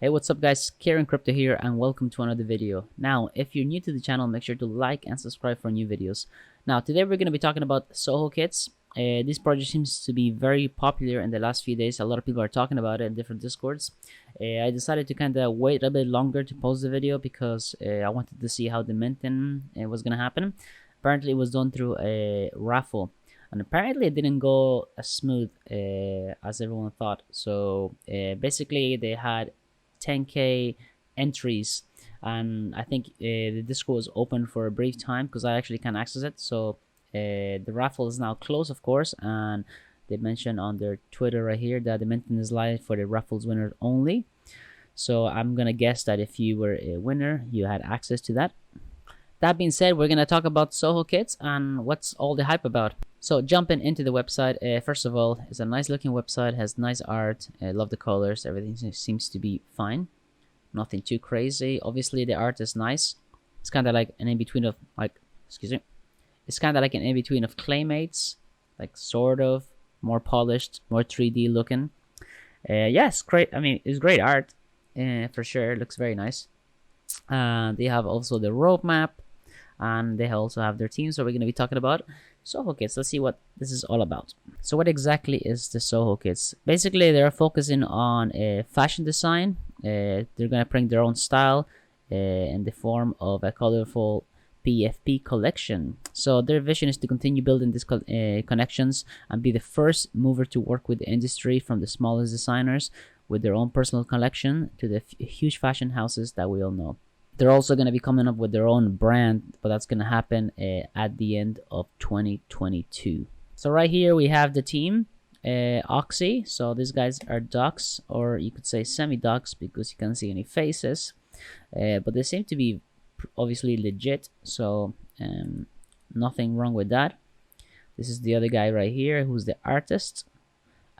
Hey, what's up guys, Karen Crypto here and welcome to another video. Now, if you're new to the channel, make sure to like and subscribe for new videos. Now, today we're going to be talking about SOHO Kids. This project seems to be very popular in the last few days. A lot of people are talking about it in different discords. I decided to kind of wait a bit longer to post the video because I wanted to see how the minting was going to happen. Apparently it was done through a raffle. And apparently it didn't go as smooth as everyone thought. So basically they had 10k entries, and I think the Discord was open for a brief time because I actually can't access it. So the raffle is now closed, of course, and they mentioned on their Twitter right here that the minting is live for the raffles winners only. So I'm gonna guess that if you were a winner, you had access to that. That being said, we're gonna talk about SOHO Kids and what's all the hype about. So jumping into the website, first of all, it's a nice looking website, has nice art. I love the colors, everything seems to be fine. Nothing too crazy. Obviously the art is nice. It's kind of like an in-between of it's kind of like an in-between of Claymates, like sort of more polished, more 3D looking. Yes, great. I mean, it's great art for sure. It looks very nice. They have also the roadmap, and they also have their team. So we're going to be talking about SOHO Kids. Let's see what this is all about. So what exactly is the SOHO Kids? Basically, they're focusing on fashion design. They're going to bring their own style in the form of a colorful PFP collection. So their vision is to continue building these connections and be the first mover to work with the industry, from the smallest designers with their own personal collection to the huge fashion houses that we all know. They're also going to be coming up with their own brand, but that's going to happen at the end of 2022. So right here we have the team, Oxy. So these guys are ducks, or you could say semi-ducks, because you can't see any faces. But they seem to be obviously legit, so nothing wrong with that. This is the other guy right here, who's the artist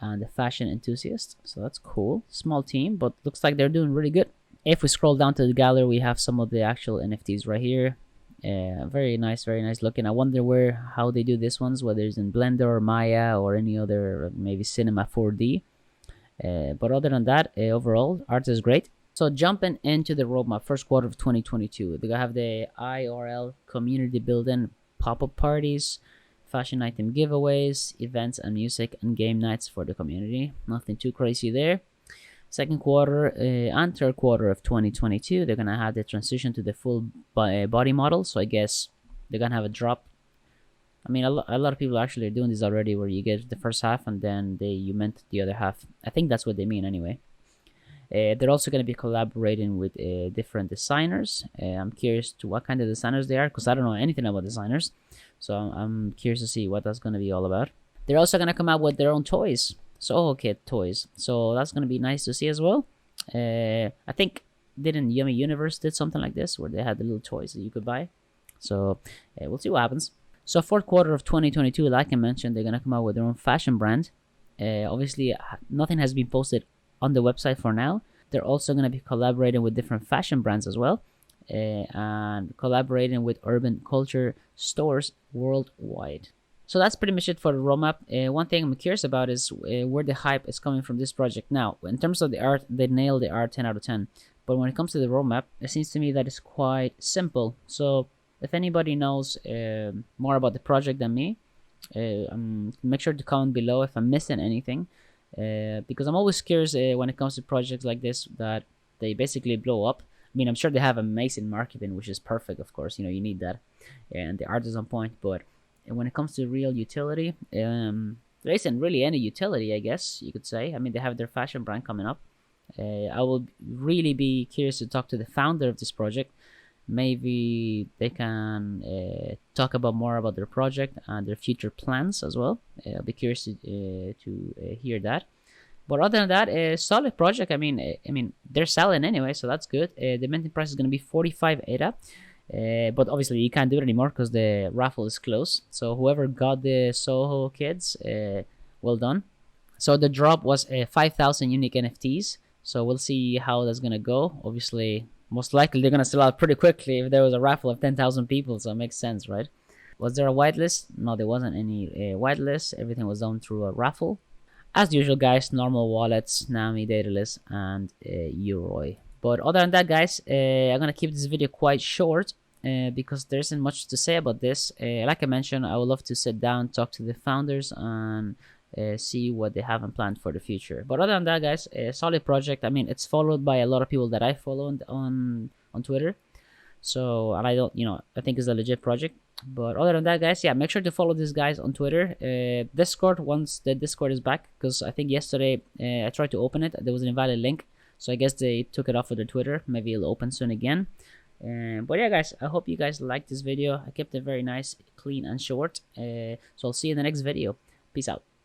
and the fashion enthusiast. So that's cool. Small team, but looks like they're doing really good. If we scroll down to the gallery, we have some of the actual NFTs right here. Very nice looking. I wonder how they do this ones, whether it's in Blender or Maya or any other, maybe Cinema 4D. But other than that, overall, art is great. So jumping into the roadmap, first quarter of 2022, they have the IRL community building, pop-up parties, fashion item giveaways, events and music and game nights for the community. Nothing too crazy there. Second quarter and third quarter of 2022, they're gonna have the transition to the full body model. So I guess they're gonna have a drop. I mean, a lot of people actually are doing this already, where you get the first half and then you mint the other half. I think that's what they mean anyway. They're also going to be collaborating with different designers. I'm curious to what kind of designers they are, because I don't know anything about designers. So I'm curious to see what that's going to be all about. They're also going to come out with their own toys, SOHO Kid toys. So that's going to be nice to see as well. I think didn't Yummy Universe did something like this, where they had the little toys that you could buy. So we'll see what happens. So fourth quarter of 2022, like I mentioned, they're going to come out with their own fashion brand. Obviously, nothing has been posted on the website for now. They're also going to be collaborating with different fashion brands as well, and collaborating with urban culture stores worldwide. So that's pretty much it for the roadmap. One thing I'm curious about is where the hype is coming from this project. Now, in terms of the art, they nailed the art 10 out of 10. But when it comes to the roadmap, it seems to me that it's quite simple. So if anybody knows more about the project than me, make sure to comment below if I'm missing anything. Because I'm always curious when it comes to projects like this, that they basically blow up. I mean, I'm sure they have amazing marketing, which is perfect, of course. You need that, and the art is on point. But when it comes to real utility, there isn't really any utility, I guess you could say. I mean, they have their fashion brand coming up. I will really be curious to talk to the founder of this project. Maybe they can talk about more about their project and their future plans as well. I'll be curious to hear that. But other than that, a solid project. I mean, they're selling anyway, so that's good. The minting price is going to be 45 ADA. But obviously you can't do it anymore because the raffle is closed. So whoever got the SOHO Kids, well done. So the drop was 5,000 unique NFTs. So we'll see how that's going to go. Obviously, most likely they're going to sell out pretty quickly if there was a raffle of 10,000 people, so it makes sense, right? Was there a whitelist? No, there wasn't any whitelist. Everything was done through a raffle. As usual, guys, normal wallets, Nami, Daedalus, and Yoroi. But other than that, guys, I'm gonna keep this video quite short because there isn't much to say about this. Like I mentioned, I would love to sit down, talk to the founders, and see what they have in planned for the future. But other than that, guys, a solid project. I mean, it's followed by a lot of people that I follow on Twitter. So, and I don't, I think it's a legit project. But other than that, guys, yeah, make sure to follow these guys on Twitter. Discord, once the Discord is back, because I think yesterday I tried to open it, there was an invalid link, so I guess they took it off of their Twitter. Maybe it'll open soon again. But yeah, guys, I hope you guys liked this video. I kept it very nice, clean, and short. So I'll see you in the next video. Peace out.